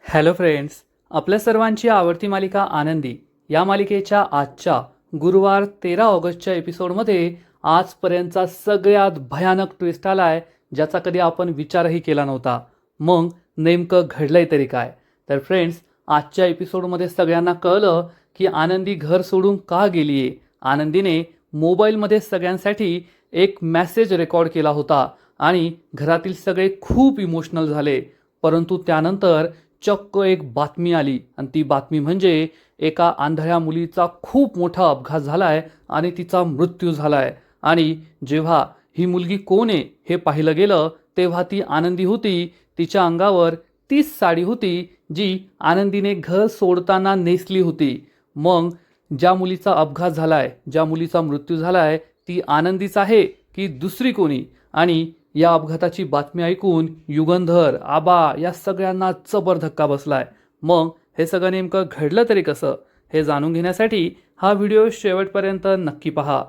Hello friends, आपल्या सर्वांची आवडती मालिका आनंदी या मालिकेच्या आजच्या गुरुवार 13 ऑगस्टच्या एपिसोडमध्ये आजपर्यंतचा सगळ्यात भयानक ट्विस्ट आलाय, ज्याचा कधी आपण विचारही केला नव्हता. मग नेमकं घडलंय तरी काय? तर फ्रेंड्स, आजच्या एपिसोडमध्ये सगळ्यांना कळलं की आनंदी घर सोडून का गेलीये. आनंदीने मोबाईलमध्ये सगळ्यांसाठी एक मेसेज रेकॉर्ड केला होता आणि घरातील सगळे खूप इमोशनल झाले. परंतु त्यानंतर चक्क एक बातमी आली आणि ती बातमी म्हणजे एका आंधळ्या मुलीचा खूप मोठा अपघात झालाय आणि तिचा मृत्यू झालाय. आणि जेव्हा ही मुलगी कोण आहे हे पाहिलं गेलं तेव्हा ती आनंदी होती. तिच्या अंगावर तीच साडी होती जी आनंदीने घर सोडताना नेसली होती. मग ज्या मुलीचा अपघात झालाय, ज्या मुलीचा मृत्यू झालाय, ती आनंदीच आहे की दुसरी कोणी? आणि या अपघाताची बातमी ऐकून युगंधर, आबा या सगळ्यांना जबर धक्का बसलाय. मग हे सगळं नेमकं घडलं तरी कसं हे जाणून घेण्यासाठी हा व्हिडिओ शेवटपर्यंत नक्की पहा.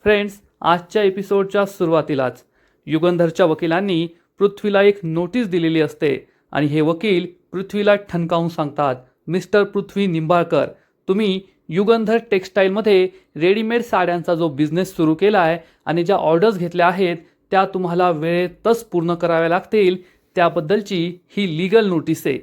फ्रेंड्स, आजच्या एपिसोडच्या सुरुवातीलाच युगंधरच्या वकिलांनी पृथ्वीला एक नोटीस दिलेली असते आणि हे वकील पृथ्वीला ठणकावून सांगतात, मिस्टर पृथ्वी निंबाळकर, तुम्ही युगंधर टेक्स्टाईलमध्ये रेडीमेड साड्यांचा जो बिझनेस सुरू केला आहे आणि ज्या ऑर्डर्स घेतल्या आहेत त्या तुम्हाला वेळेतच पूर्ण कराव्या लागतील, त्याबद्दलची ही लीगल नोटीस आहे.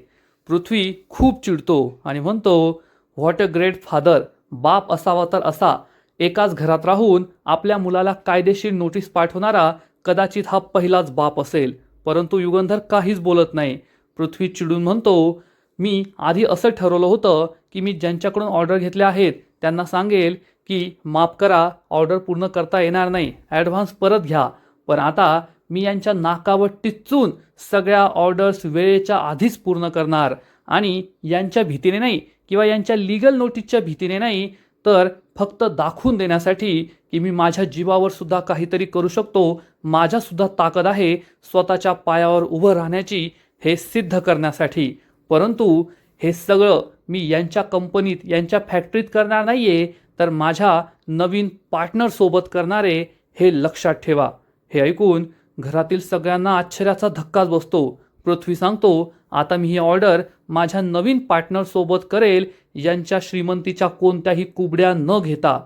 पृथ्वी खूप चिडतो आणि म्हणतो, व्हॉट अ ग्रेट फादर, बाप असावा तर असा. एकाच घरात राहून आपल्या मुलाला कायदेशीर नोटीस पाठवणारा कदाचित हा पहिलाच बाप असेल. परंतु युगंधर काहीच बोलत नाही. पृथ्वी चिडून म्हणतो, मी आधी असं ठरवलं होतं की मी ज्यांच्याकडून ऑर्डर घेतल्या आहेत त्यांना सांगेल की माफ करा, ऑर्डर पूर्ण करता येणार नाही, ॲडव्हान्स परत घ्या. पण आता मी यांच्या नाकावर टिच्चून सगळ्या ऑर्डर्स वेळेच्या आधीच पूर्ण करणार आणि यांच्या भीतीने नाही किंवा यांच्या लीगल नोटीसच्या भीतीने नाही, तर फक्त दाखवून देण्यासाठी की मी माझ्या जीवावर सुद्धा काहीतरी करू शकतो, माझ्यासुद्धा ताकद आहे स्वतःच्या पायावर उभं राहण्याची, हे सिद्ध करण्यासाठी. परंतु हे सगळं मी यांच्या कंपनीत, यांच्या फॅक्टरीत करणार नाहीये, तर माझ्या नवीन पार्टनरसोबत करणार आहे, हे लक्षात ठेवा. हे ऐकून घरातील सगळ्यांना आश्चर्याचा धक्काच बसतो. पृथ्वी सांगतो, आता मी ही ऑर्डर माझ्या नवीन पार्टनरसोबत करेल, यांच्या श्रीमंतीच्या कोणत्याही कुबड्या न घेता.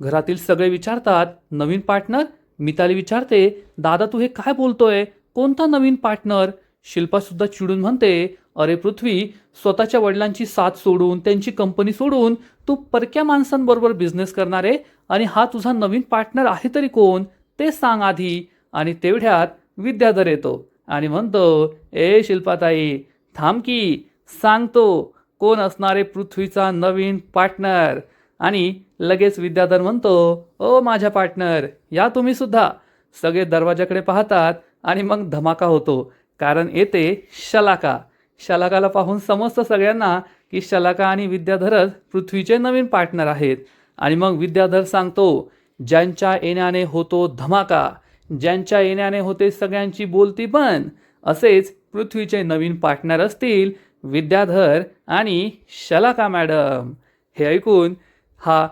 घरातील सगळे विचारतात, नवीन पार्टनर? मिताली विचारते, दादा तू हे काय बोलतोय, कोणता नवीन पार्टनर? शिल्पासुद्धा चिडून म्हणते, अरे पृथ्वी, स्वतःच्या वडिलांची साथ सोडून, त्यांची कंपनी सोडून तू परक्या माणसांबरोबर बिझनेस करणार आहे आणि हा तुझा नवीन पार्टनर आहे तरी कोण ते सांग आधी. आणि तेवढ्यात विद्याधर येतो आणि म्हणतो, ए शिल्पाताई, थांब की, सांगतो कोण असणारे पृथ्वीचा नवीन पार्टनर. आणि लगेच विद्याधर म्हणतो, ओ माझ्या पार्टनर, या तुम्ही सुद्धा. सगळे दरवाजाकडे पाहतात आणि मग धमाका होतो, कारण येते शलाका. शलाकाला पाहून समजतं सगळ्यांना की शलाका आणि विद्याधरच पृथ्वीचे नवीन पार्टनर आहेत. आणि मग विद्याधर सांगतो, ज्यांच्या येण्याने होतो धमाका, ज्यांच्या येण्याने होते सगळ्यांची बोलती बंद, असेच पृथ्वीचे नवीन पार्टनर असतील विद्याधर आणि शलाका मॅडम. हे ऐकून हा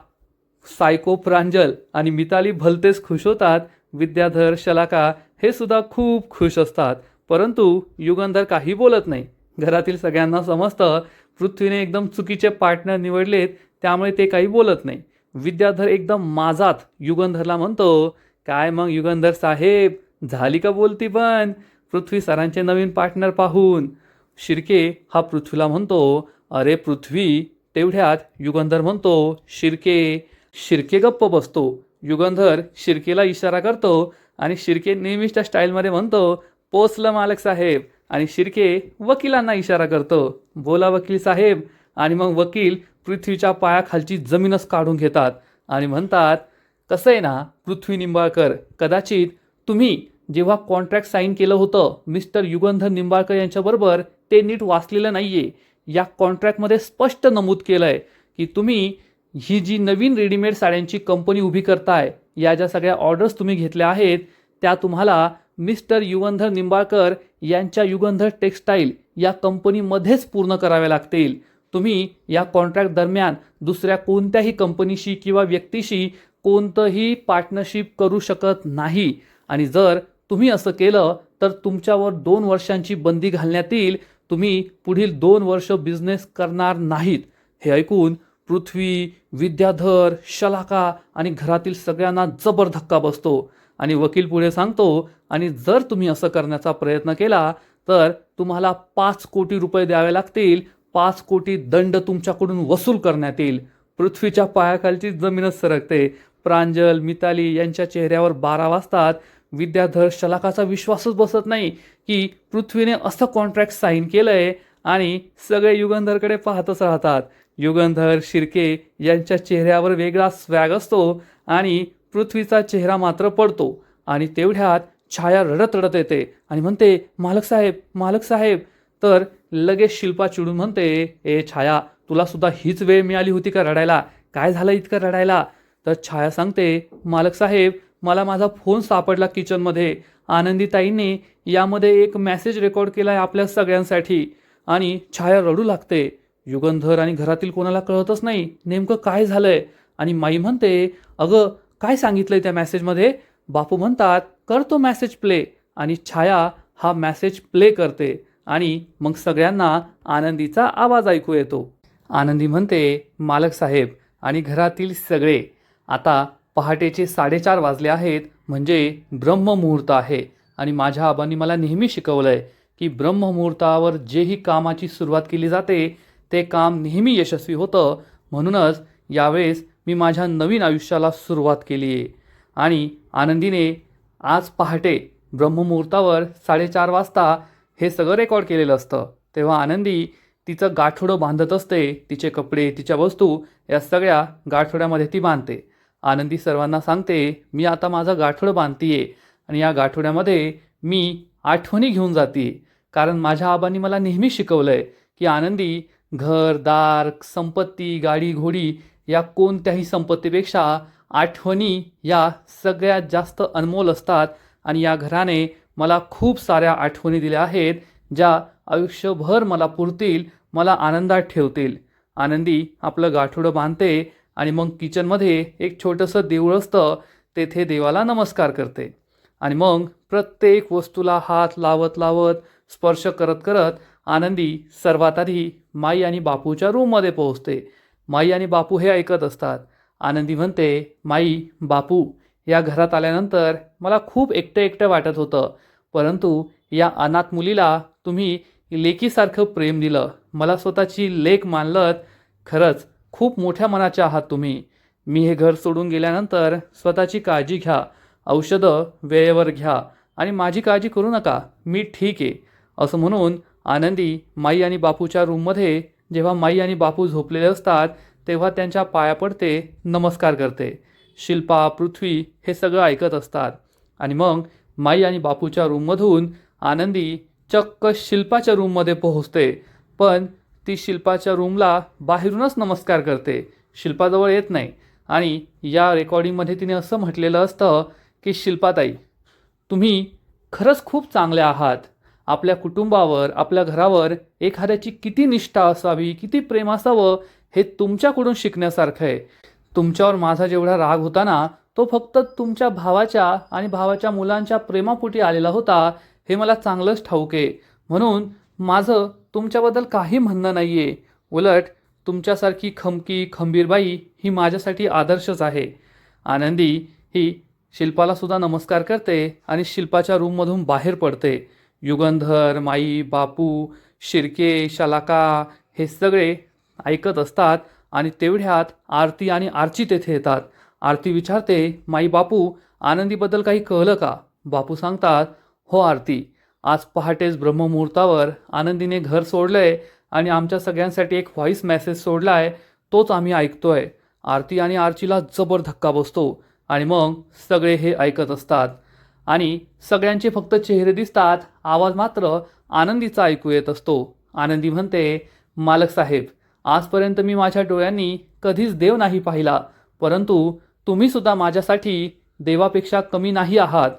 सायको प्रांजल आणि मिताली भलतेच खुश होतात. विद्याधर, शलाका हे सुद्धा खूप खुश असतात. परंतु युगंधर काही बोलत नाही. घरातील सगळ्यांना समजतं पृथ्वीने एकदम चुकीचे पार्टनर निवडलेत, त्यामुळे ते काही बोलत नाही. विद्याधर एकदम माजात युगंधरला म्हणतो, काय मग युगंधर साहेब, झाली का बोलती पण पृथ्वी सरांचे नवीन पार्टनर पाहून? शिर्के हा पृथ्वीला म्हणतो, अरे पृथ्वी. तेवढ्यात युगंधर म्हणतो, शिर्के. शिर्के गप्प बसतो. युगंधर शिर्केला इशारा करतो आणि शिर्के नेहमीच्या स्टाईलमध्ये म्हणतो, पोचलं मालक साहेब. आणि शिर्के वकिलांना इशारा करतो, बोला वकील साहेब. आणि मग वकील पृथ्वीच्या पायाखालची जमीनच काढून घेतात आणि म्हणतात, कसं आहे ना पृथ्वी निंबाळकर, कदाचित तुम्ही जेव्हा कॉन्ट्रॅक्ट साईन केलं होतं मिस्टर युगंधर निंबाळकर यांच्याबरोबर, ते नीट वाचलेलं नाही आहे. या कॉन्ट्रॅक्टमध्ये स्पष्ट नमूद केलं आहे की तुम्ही ही जी नवीन रेडीमेड साड्यांची कंपनी उभी करताय, या ज्या सगळ्या ऑर्डर्स तुम्ही घेतल्या आहेत त्या तुम्हाला मिस्टर युगंधर निंबाळकर यांच्या युगंधर टेक्स्टाईल या कंपनीमध्येच पूर्ण कराव्या लागतील. तुम्ही या कॉन्ट्रॅक्ट दरम्यान दुसऱ्या कोणत्याही कंपनीशी किंवा व्यक्तीशी कोणतंही पार्टनरशिप करू शकत नाही. आणि जर तुम्ही असं केलं तर तुमच्यावर 2 वर्षांची बंदी घालण्यात येईल. तुम्ही पुढील 2 वर्ष बिझनेस करणार नाहीत. हे ऐकून पृथ्वी, विद्याधर, शलाका आणि घरातील सगळ्यांना जबर धक्का बसतो आणि वकील पुढे सांगतो, आणि जर तुम्ही असं करण्याचा प्रयत्न केला तर तुम्हाला 5 कोटी रुपये द्यावे लागतील. 5 कोटी दंड तुमच्याकडून वसूल करण्यात येईल. पृथ्वीच्या पायाखालची जमीनच सरकते. प्रांजल, मिताली यांच्या चेहऱ्यावर 12 वाजतात. विद्याधर, शलाकाचा विश्वासच बसत नाही की पृथ्वीने असं कॉन्ट्रॅक्ट साईन केलंय, आणि सगळे युगंधरकडे पाहतच राहतात. युगंधर, शिर्के यांच्या चेहऱ्यावर वेगळा स्वॅग असतो आणि पृथ्वीचा चेहरा मात्र पडतो. आणि तेवढ्यात छाया रडत रडत येते आणि म्हणते, मालक साहेब, मालक साहेब. तर लगेच शिल्पा चिडून म्हणते, ए छाया, तुला सुद्धा हीच वेळ मिळाली होती का रडायला? काय झालं इतकं रडायला? तर छाया सांगते, मालक साहेब, मला माझा फोन सापडला किचनमध्ये. आनंदीताईंनी यामध्ये एक मेसेज रेकॉर्ड केला आहे आपल्या सगळ्यांसाठी. आणि छाया रडू लागते. युगंधर आणि घरातील कोणाला कळतच नाही नेमकं काय झालंय. आणि माई म्हणते, अगं काय सांगितलंय त्या मेसेजमध्ये? बापू म्हणतात, कर तो मेसेज प्ले. आणि छाया हा मेसेज प्ले करते आणि मग सगळ्यांना आनंदीचा आवाज ऐकू येतो. आनंदी म्हणते, मालक साहेब आणि घरातील सगळे, आता पहाटेचे 4:30 वाजले आहेत, म्हणजे ब्रह्ममुहूर्त आहे. आणि माझ्या आबांनी मला नेहमी शिकवलंय की ब्रह्ममुहूर्तावर जेही कामाची सुरुवात केली जाते ते काम नेहमी यशस्वी होतं. म्हणूनच यावेळेस मी माझ्या नवीन आयुष्याला सुरुवात केली आहे. आणि आनंदीने आज पहाटे ब्रह्ममुहूर्तावर 4:30 वाजता हे सगळं रेकॉर्ड केलेलं असतं. तेव्हा आनंदी तिचं गाठोडं बांधत असते. तिचे कपडे, तिच्या वस्तू या सगळ्या गाठोड्यामध्ये ती बांधते. आनंदी सर्वांना सांगते, मी आता माझं गाठोडं बांधतीये आणि या गाठोड्यामध्ये मी आठवणी घेऊन जाते. कारण माझ्या आबांनी मला नेहमी शिकवलंय की आनंदी, घर, दार, संपत्ती, गाडी, घोडी या कोणत्याही संपत्तीपेक्षा आठवणी या सगळ्यात जास्त अनमोल असतात. आणि या घराने मला खूप साऱ्या आठवणी दिल्या आहेत, ज्या आयुष्यभर मला पुरतील, मला आनंदात ठेवतील. आनंदी आपलं गाठोडं बांधते आणि मग किचनमध्ये एक छोटंसं देऊळ असतं, तेथे देवाला नमस्कार करते. आणि मग प्रत्येक वस्तूला हात लावत लावत, स्पर्श करत करत आनंदी सर्वात आधी माई आणि बापूच्या रूममध्ये पोहोचते. माई आणि बापू हे ऐकत असतात. आनंदी म्हणते, माई, बापू, या घरात आल्यानंतर मला खूप एकटं एकटं वाटत होतं, परंतु या अनाथ मुलीला तुम्ही लेकीसारखं प्रेम दिलं, मला स्वतःची लेक मानलत. खरंच खूप मोठ्या मनाचे आहात तुम्ही. मी हे घर सोडून गेल्यानंतर स्वतःची काळजी घ्या, औषधं वेळेवर घ्या आणि माझी काळजी करू नका, मी ठीक आहे. असं म्हणून आनंदी माई आणि बापूच्या रूममध्ये, जेव्हा माई आणि बापू झोपलेले असतात तेव्हा त्यांच्या पाया पडते, नमस्कार करते. शिल्पा, पृथ्वी हे सगळं ऐकत असतात. आणि मग माई आणि बापूच्या रूममधून आनंदी चक्क शिल्पाच्या रूममध्ये पोहोचते. पण ती शिल्पाच्या रूमला बाहेरूनच नमस्कार करते, शिल्पाजवळ येत नाही. आणि या रेकॉर्डिंगमध्ये तिने असं म्हटलेलं असतं की शिल्पाताई, तुम्ही खरंच खूप चांगल्या आहात. आपल्या कुटुंबावर, आपल्या घरावर एखाद्याची किती निष्ठा असावी, किती प्रेम असावं, हे तुमच्याकडून शिकण्यासारखं आहे. तुमच्यावर माझा जेवढा राग होता ना, तो फक्त तुमच्या भावाच्या आणि भावाच्या मुलांच्या प्रेमापोटी आलेला होता, हे मला चांगलंच ठाऊक आहे. म्हणून माझं तुमच्याबद्दल काही म्हणणं नाही आहे. उलट तुमच्यासारखी खमकी, खंबीर बाई ही माझ्यासाठी आदर्शच आहे. आनंदी ही शिल्पाला सुद्धा नमस्कार करते आणि शिल्पाच्या रूममधून बाहेर पडते. युगंधर, माई, बापू, शिर्के, शलाका हे सगळे ऐकत असतात. आणि तेवढ्यात आरती आणि आर्ची तेथे येतात. आरती विचारते, माई, बापू, आनंदीबद्दल काही कळलं का? बापू सांगतात, हो आरती, आज पहाटेच ब्रह्ममुहूर्तावर आनंदीने घर सोडलंय आणि आमच्या सगळ्यांसाठी एक व्हॉइस मेसेज सोडलाय, तोच आम्ही ऐकतोय. आरती आणि आर्चीला जबर धक्का बसतो आणि मग सगळे हे ऐकत असतात. आणि सगळ्यांचे फक्त चेहरे दिसतात, आवाज मात्र आनंदीचा ऐकू येत असतो. आनंदी म्हणते, मालक साहेब, आजपर्यंत मी माझ्या डोळ्यांनी कधीच देव नाही पाहिला, परंतु तुम्ही सुद्धा माझ्यासाठी देवापेक्षा कमी नाही आहात.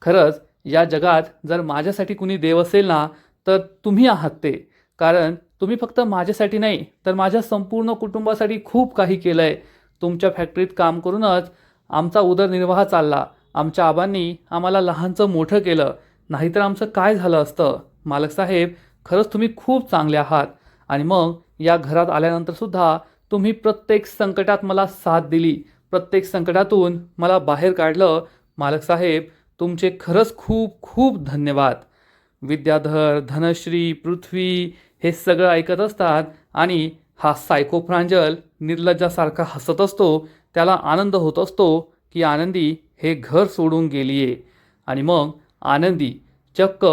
खरंच या जगात जर माझ्यासाठी कुणी देव असेल ना, तर तुम्ही आहात ते. कारण तुम्ही फक्त माझ्यासाठी नाही तर माझ्या संपूर्ण कुटुंबासाठी खूप काही केलं आहे. तुमच्या फॅक्टरीत काम करूनच आमचा उदरनिर्वाह चालला. आमच्या आबांनी आम्हाला लहानचं मोठं केलं, नाहीतर आमचं काय झालं असतं. मालक साहेब, खरंच तुम्ही खूप चांगले आहात. आणि मग या घरात आल्यानंतरसुद्धा तुम्ही प्रत्येक संकटात मला साथ दिली, प्रत्येक संकटातून मला बाहेर काढलं. मालक साहेब, तुमचे खरंच खूप खूप धन्यवाद. विद्याधर, धनश्री, पृथ्वी हे सगळं ऐकत असतात आणि हा सायको प्रांजल निर्लज्जासारखा हसत असतो. त्याला आनंद होत असतो की आनंदी हे घर सोडून गेलीये. आणि मग आनंदी चक्क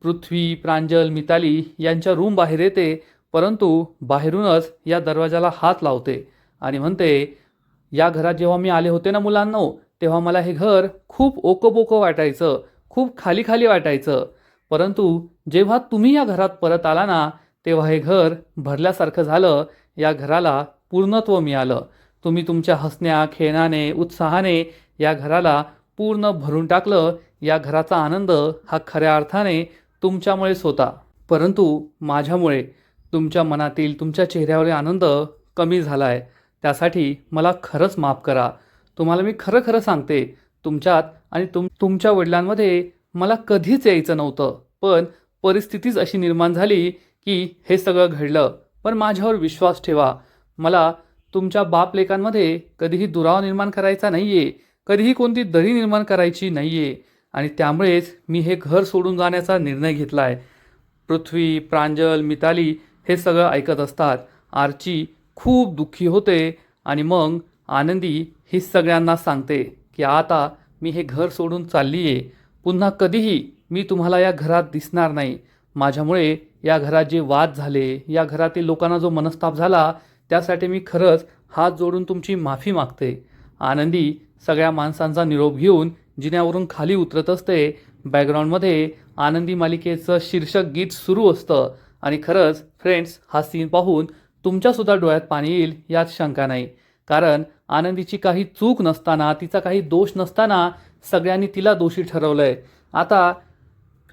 पृथ्वी, प्रांजल, मिताली यांच्या रूम बाहेर येते, परंतु बाहेरूनच या दरवाजाला हात लावते आणि म्हणते, या घरात जेव्हा मी आले होते ना मुलांनो, तेव्हा मला हे घर खूप ओकबोकं वाटायचं, खूप खाली खाली वाटायचं. परंतु जेव्हा तुम्ही या घरात परत आला ना, तेव्हा हे घर भरल्यासारखं झालं. या घराला पूर्णत्व मिळालं. तुम्ही तुमच्या हसण्या, खेळण्याने, उत्साहाने या घराला पूर्ण भरून टाकलं. या घराचा आनंद हा खऱ्या अर्थाने तुमच्यामुळेच होता. परंतु माझ्यामुळे तुमच्या मनातील, तुमच्या चेहऱ्यावरील आनंद कमी झाला आहे. त्यासाठी मला खरंच माफ करा. तुम्हाला मी खरं खरं सांगते, तुमच्यात आणि तुमच्या वडिलांमध्ये मला कधीच यायचं नव्हतं. पण परिस्थितीच अशी निर्माण झाली की हे सगळं घडलं. पण माझ्यावर विश्वास ठेवा. मला तुमच्या बापलेकांमध्ये कधीही दुरावा निर्माण करायचा नाही आहे, कधीही कोणती दरी निर्माण करायची नाही आहे. आणि त्यामुळेच मी हे घर सोडून जाण्याचा निर्णय घेतला आहे. पृथ्वी, प्रांजल, मिताली हे सगळं ऐकत असतात. आर्ची खूप दुःखी होते आणि मग आनंदी ही सगळ्यांना सांगते की आता मी हे घर सोडून चालली आहे. पुन्हा कधीही मी तुम्हाला या घरात दिसणार नाही. माझ्यामुळे या घरात जे वाद झाले, या घरातील लोकांना जो मनस्ताप झाला, त्यासाठी मी खरंच हात जोडून तुमची माफी मागते. आनंदी सगळ्या माणसांचा निरोप घेऊन जिन्यावरून खाली उतरत असते. बॅकग्राऊंडमध्ये आनंदी मालिकेचं शीर्षक गीत सुरू असतं. आणि खरंच फ्रेंड्स, हा सीन पाहून तुमच्यासुद्धा डोळ्यात पाणी येईल यात शंका नाही. कारण आनंदीची काही चूक नसताना, तिचा काही दोष नसताना सगळ्यांनी तिला दोषी ठरवलंय. आता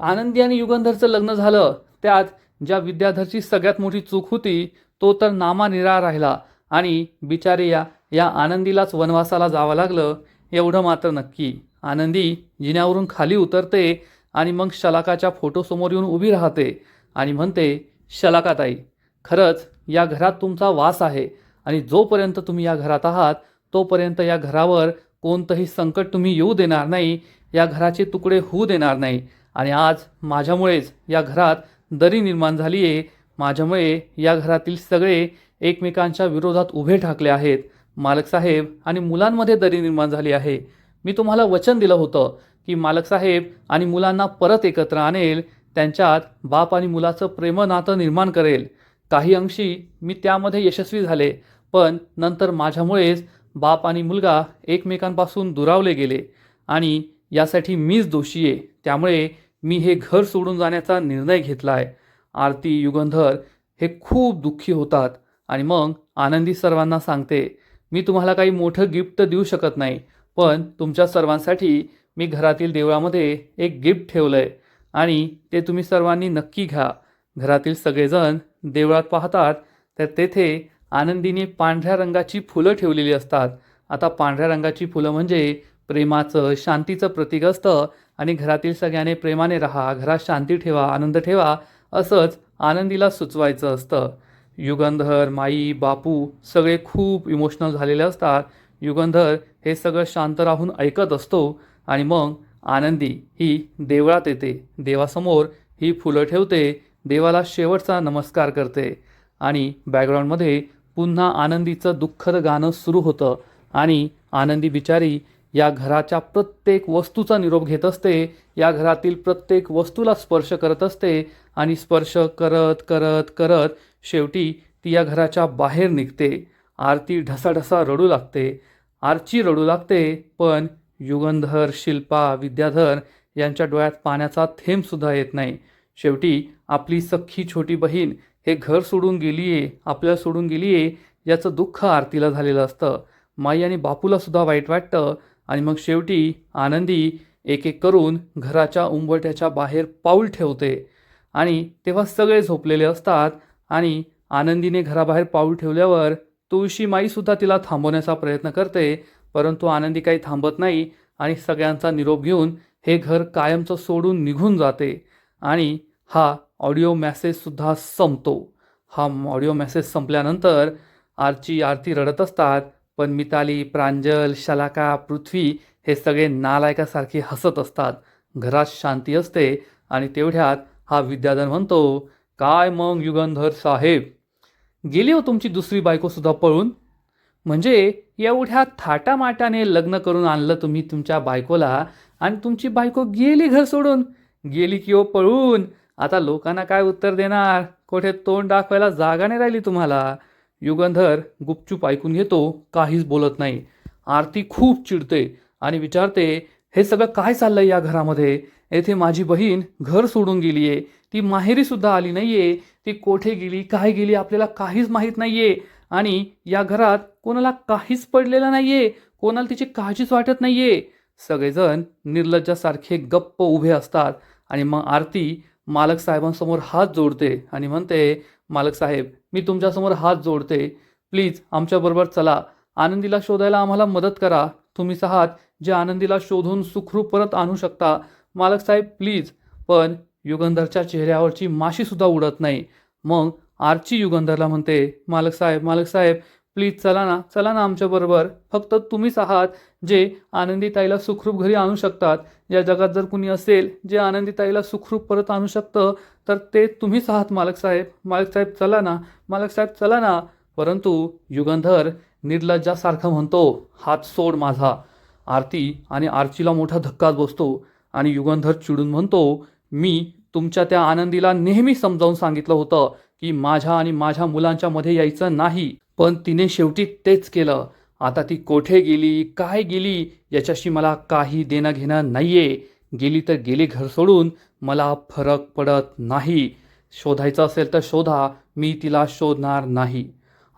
आनंदी आणि युगंधरचं लग्न झालं, त्यात ज्या विद्याधरची सगळ्यात मोठी चूक होती तो तर नामानिराळा राहिला आणि बिचारे या आनंदीलाच वनवासाला जावं लागलं. एवढं मात्र नक्की, आनंदी जिन्यावरून खाली उतरते आणि मग शलाकाच्या फोटोसमोर येऊन उभी राहते आणि म्हणते, शलाकाताई, खरंच या घरात तुमचा वास आहे आणि जोपर्यंत तुम्ही या घरात आहात तोपर्यंत या घरावर कोणतंही संकट तुम्ही येऊ देणार नाही, या घराचे तुकडे होऊ देणार नाही. आणि आज माझ्यामुळेच या घरात दरी निर्माण झाली आहे. माझ्यामुळे या घरातील सगळे एकमेकांच्या विरोधात उभे ठाकले आहेत. मालक साहेब आणि मुलांमध्ये दरी निर्माण झाली आहे. मी तुम्हाला वचन दिलं होतं की मालक साहेब आणि मुलांना परत एकत्र आणेल, त्यांच्यात बाप आणि मुलाचं प्रेम नातं निर्माण करेल. काही अंशी मी त्यामध्ये यशस्वी झाले, पण नंतर माझ्यामुळेच बाप आणि मुलगा एकमेकांपासून दुरावले गेले आणि यासाठी मीच दोषी आहे. त्यामुळे मी हे घर सोडून जाण्याचा निर्णय घेतला आहे. आरती, युगंधर हे खूप दुःखी होतात आणि मग आनंदी सर्वांना सांगते, मी तुम्हाला काही मोठं गिफ्ट देऊ शकत नाही, पण तुमच्या सर्वांसाठी मी घरातील देवळामध्ये एक गिफ्ट ठेवलं आहे आणि ते तुम्ही सर्वांनी नक्की घ्या. घरातील सगळेजण देवळात पाहतात तर तेथे आनंदीने पांढऱ्या रंगाची फुलं ठेवलेली असतात. आता पांढऱ्या रंगाची फुलं म्हणजे प्रेमाचं, शांतीचं प्रतीक असतं आणि घरातील सगळ्यांनी प्रेमाने राहा, घरात शांती ठेवा, आनंद ठेवा, असंच आनंदीला सुचवायचं असतं. युगंधर, माई, बापू सगळे खूप इमोशनल झालेले असतात. युगंधर हे सगळं शांत राहून ऐकत असतो आणि मग आनंदी ही देवळात येते. देवासमोर ही फुलं ठेवते, देवाला शेवटचा नमस्कार करते आणि बॅकग्राऊंडमध्ये पुन्हा आनंदीचं दुःखद गाणं सुरू होतं आणि आनंदी बिचारी या घराच्या प्रत्येक वस्तूचा निरोप घेत असते. या घरातील प्रत्येक वस्तूला स्पर्श करत असते आणि स्पर्श करत करत करत शेवटी ती या घराच्या बाहेर निघते. आरती ढसाढसा रडू लागते, आर्ची रडू लागते, पण युगंधर, शिल्पा, विद्याधर यांच्या डोळ्यात पाण्याचा थेंबसुद्धा येत नाही. शेवटी आपली सख्खी छोटी बहीण हे घर सोडून गेलीये, आपल्याला सोडून गेलीये, याचं दुःख आरतीला झालेलं असतं. माई आणि बापूला सुद्धा वाईट वाटतं आणि मग शेवटी आनंदी एक एक करून घराच्या उंबरठ्याच्या बाहेर पाऊल ठेवते आणि तेव्हा सगळे झोपलेले असतात आणि आनंदीने घराबाहेर पाऊल ठेवल्यावर तुळशी माईसुद्धा तिला थांबवण्याचा प्रयत्न करते, परंतु आनंदी काही थांबत नाही आणि सगळ्यांचा निरोप घेऊन हे घर कायमचं सोडून निघून जाते. आणि हा ऑडिओ मेसेजसुद्धा संपतो. हा ऑडिओ मेसेज संपल्यानंतर आरती रडत असतात, पण मिताली, प्रांजल, शलाका, पृथ्वी हे सगळे नालायकासारखे हसत असतात. घरात शांती असते आणि तेवढ्यात हा विद्याधर म्हणतो, काय मग युगंधर साहेब, गेली हो तुमची दुसरी बायकोसुद्धा पळून? म्हणजे एवढ्या थाटामाटाने लग्न करून आणलं तुम्ही तुमच्या बायकोला आणि तुमची बायको गेली घर सोडून, गेली की हो पळून. आता लोकांना काय उत्तर देणार? कोठे तोंड दाखवायला जागा नाही राहिली तुम्हाला. युगंधर गुपचूप ऐकून घेतो, काहीच बोलत नाही. आरती खूप चिडते आणि विचारते, हे सगळं काय चाललंय या घरामध्ये? येथे माझी बहीण घर सोडून गेलीये, ती माहेरी सुद्धा आली नाहीये, ती कोठे गेली काय गेली आपल्याला काहीच माहीत नाहीये आणि या घरात कोणाला काहीच पडलेलं नाहीये, कोणाला तिची काळजीच वाटत नाहीये. सगळेजण निर्लज्जासारखे गप्प उभे असतात आणि मग आरती मालक साहेबांसमोर हात जोडते आणि म्हणते, मालक साहेब, मी तुमच्यासमोर हात जोडते, प्लीज आमच्याबरोबर चला, आनंदीला शोधायला आम्हाला मदत करा. तुम्हीच आहात जे आनंदीला शोधून सुखरूप परत आणू शकता. मालक साहेब प्लीज. पण युगंधरच्या चेहऱ्यावरची माशीसुद्धा उडत नाही. मग आरची युगंधरला म्हणते, मालक साहेब प्लीज चला ना आमच्याबरोबर. फक्त तुम्हीच आहात जे आनंदीताईला सुखरूप घरी आणू शकतात. या जगात जर कुणी असेल जे आनंदीताईला सुखरूप परत आणू शकतं तर ते तुम्हीच आहात मालक साहेब चला ना. परंतु युगंधर निर्लज्जासारखं म्हणतो, हात सोड माझा. आरती आणि आर्चीला मोठा धक्काच बसतो आणि युगंधर चिडून म्हणतो, मी तुमच्या त्या आनंदीला नेहमी समजावून सांगितलं होतं की माझ्या आणि माझ्या मुलांच्या मध्ये यायचं नाही, पण तिने शेवटी तेच केलं. आता ती कोठे गेली काय गेली याच्याशी मला काही देणं घेणं नाहीये. गेली तर गेली घर सोडून, मला फरक पडत नाही. शोधायचं असेल तर शोधा, मी तिला शोधणार नाही.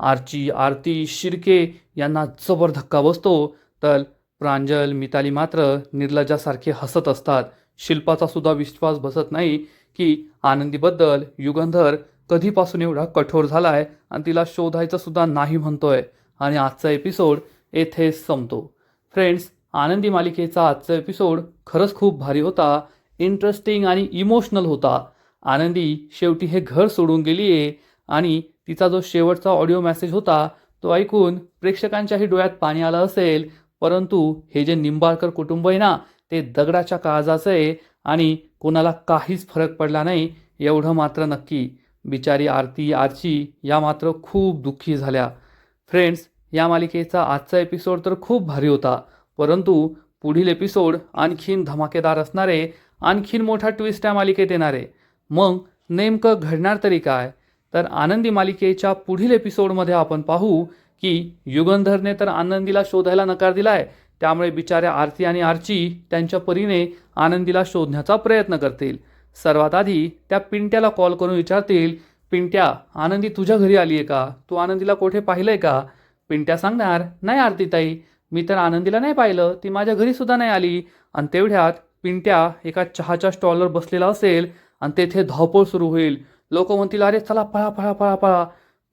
आरती, शिर्के यांना जबर धक्का बसतो, तर प्रांजल, मिताली मात्र निर्लज्जासारखे हसत असतात. शिल्पाचा सुद्धा विश्वास बसत नाही की आनंदीबद्दल युगंधर कधीपासून एवढा कठोर झालाय आणि तिला शोधायचं सुद्धा नाही म्हणतोय. आणि आजचा एपिसोड येथेच संपतो. फ्रेंड्स, आनंदी मालिकेचा आजचा एपिसोड खरंच खूप भारी होता, इंटरेस्टिंग आणि इमोशनल होता. आनंदी शेवटी हे घर सोडून गेली आहे आणि तिचा जो शेवटचा ऑडिओ मेसेज होता तो ऐकून प्रेक्षकांच्याही डोळ्यात पाणी आलं असेल. परंतु हे जे निंबाळकर कुटुंब आहे ना, ते दगडाच्या काळजाचं आहे आणि कोणाला काहीच फरक पडला नाही एवढं मात्र नक्की. बिचारी आरची या मात्र खूप दुःखी झाल्या. फ्रेंड्स, या मालिकेचा आजचा एपिसोड तर खूप भारी होता, परंतु पुढील एपिसोड आणखीन धमाकेदार असणारे, आणखीन मोठा ट्विस्ट या मालिकेत येणारे. मग नेमकं घडणार तरी काय? तर आनंदी मालिकेच्या पुढील एपिसोडमध्ये आपण पाहू की युगंधरने तर आनंदीला शोधायला नकार दिलाय, त्यामुळे बिचाऱ्या आरती आणि आर्ची त्यांच्या परीने आनंदीला शोधण्याचा प्रयत्न करतील. सर्वात आधी त्या पिंट्याला कॉल करून विचारतील, पिंट्या, आनंदी तुझ्या घरी आली आहे का? तू आनंदीला कोठे पाहिलंय का? पिंट्या सांगणार, नाही आरतीताई, मी तर आनंदीला नाही पाहिलं, ती माझ्या घरी सुद्धा नाही आली. आणि तेवढ्यात पिंट्या एका चहाच्या स्टॉलवर बसलेला असेल आणि तेथे धावपळ सुरू होईल. लोक म्हणतील, अरे चला पळा पळा पळा पळा.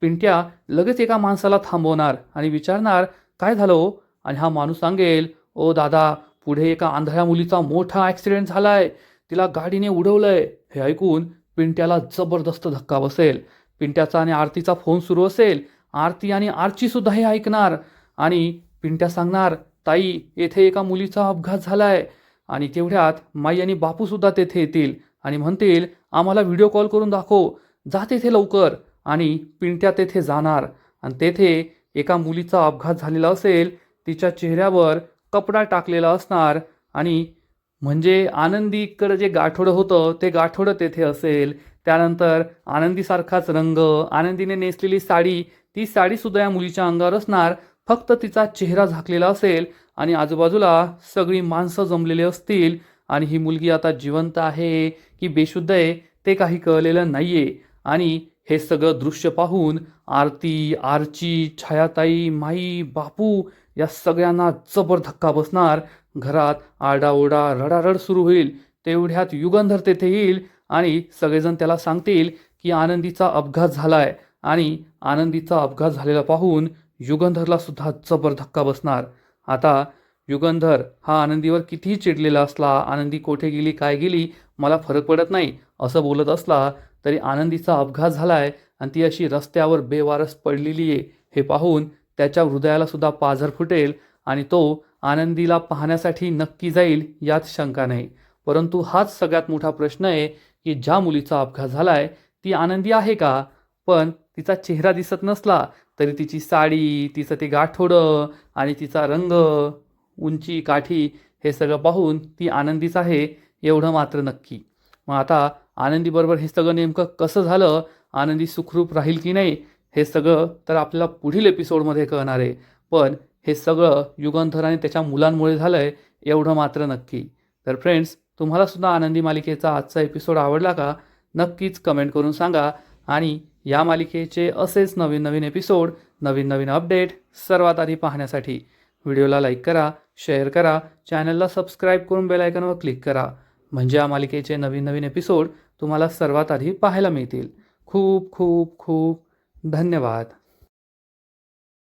पिंट्या लगेच एका माणसाला थांबवणार आणि विचारणार, काय झालं हो? आणि हा माणूस सांगेल, ओ दादा, पुढे एका आंधळ्या मुलीचा मोठा ॲक्सिडेंट झालाय, तिला गाडीने उडवलंय. हे ऐकून पिंट्याला जबरदस्त धक्का बसेल. पिंट्याचा आणि आरतीचा फोन सुरू असेल. आरती आणि आर्ची सुद्धा हे ऐकणार आणि पिंट्या सांगणार, ताई, येथे एका मुलीचा अपघात झालाय. आणि तेवढ्यात माई आणि बापू सुद्धा तेथे येतील आणि म्हणतील, आम्हाला व्हिडिओ कॉल करून दाखव, जा तेथे लवकर. आणि पिंट्या तेथे जाणार आणि तेथे एका मुलीचा अपघात झालेला असेल, तिच्या चेहऱ्यावर कपडा टाकलेला असणार आणि म्हणजे आनंदीकडं जे गाठोडं होतं ते गाठोडं तेथे असेल. त्यानंतर आनंदीसारखाच रंग, आनंदीने नेसलेली साडी, ती साडीसुद्धा या मुलीच्या अंगावर असणार, फक्त तिचा चेहरा झाकलेला असेल आणि आजूबाजूला सगळी माणसं जमलेली असतील. आणि ही मुलगी आता जिवंत आहे की बेशुद्ध आहे ते काही कळलेलं नाहीये. आणि हे सगळं दृश्य पाहून आरती, आर्ची, छायाताई, माई, बापू या सगळ्यांना जबर धक्का बसणार. घरात आरडाओरडा, रडारड सुरू होईल. तेवढ्यात युगंधर तेथे येईल आणि सगळेजण त्याला सांगतील की आनंदीचा अपघात झालाय. आणि आनंदीचा अपघात झालेला पाहून युगंधरला सुद्धा जबर धक्का बसणार. आता युगंधर हा आनंदीवर कितीही चिडलेला असला, आनंदी कोठे गेली काय गेली मला फरक पडत नाही असं बोलत असला, तरी आनंदीचा अपघात झाला आहे आणि ती अशी रस्त्यावर बेवारस पडलेली आहे हे पाहून त्याच्या हृदयाला सुद्धा पाझर फुटेल आणि तो आनंदीला पाहण्यासाठी नक्की जाईल यात शंका नाही. परंतु हाच सगळ्यात मोठा प्रश्न आहे की ज्या मुलीचा अपघात झाला आहे ती आनंदी आहे का? पण तिचा चेहरा दिसत नसला तरी तिची साडी, तिचं ते गाठोडं आणि तिचा रंग, उंची, काठी हे सगळं पाहून ती आनंदीच आहे एवढं मात्र नक्की. मग आता आनंदीबरोबर हे सगळं नेमकं कसं झालं, आनंदी सुखरूप राहील की नाही, हे सगळं तर आपल्याला पुढील एपिसोडमध्ये कळणार आहे. पण हे सगळं युगंधर आणि त्याच्या मुलांमुळे झालं आहे एवढं मात्र नक्की. तर फ्रेंड्स, तुम्हाला सुद्धा आनंदी मालिकेचा आजचा एपिसोड आवडला का? नक्कीच कमेंट करून सांगा. आणि या मालिकेचे असेच नवीन नवीन एपिसोड, नवीन नवीन अपडेट सर्वात आधी पाहण्यासाठी व्हिडिओला लाईक करा, शेअर करा, चॅनलला सबस्क्राईब करून बेल आयकॉनवर क्लिक करा. म्हणजे या मालिकेचे नवीन नवीन एपिसोड तुम्हाला सर्वात आधी पाहायला मिळतील. खूप खूप खूप धन्यवाद.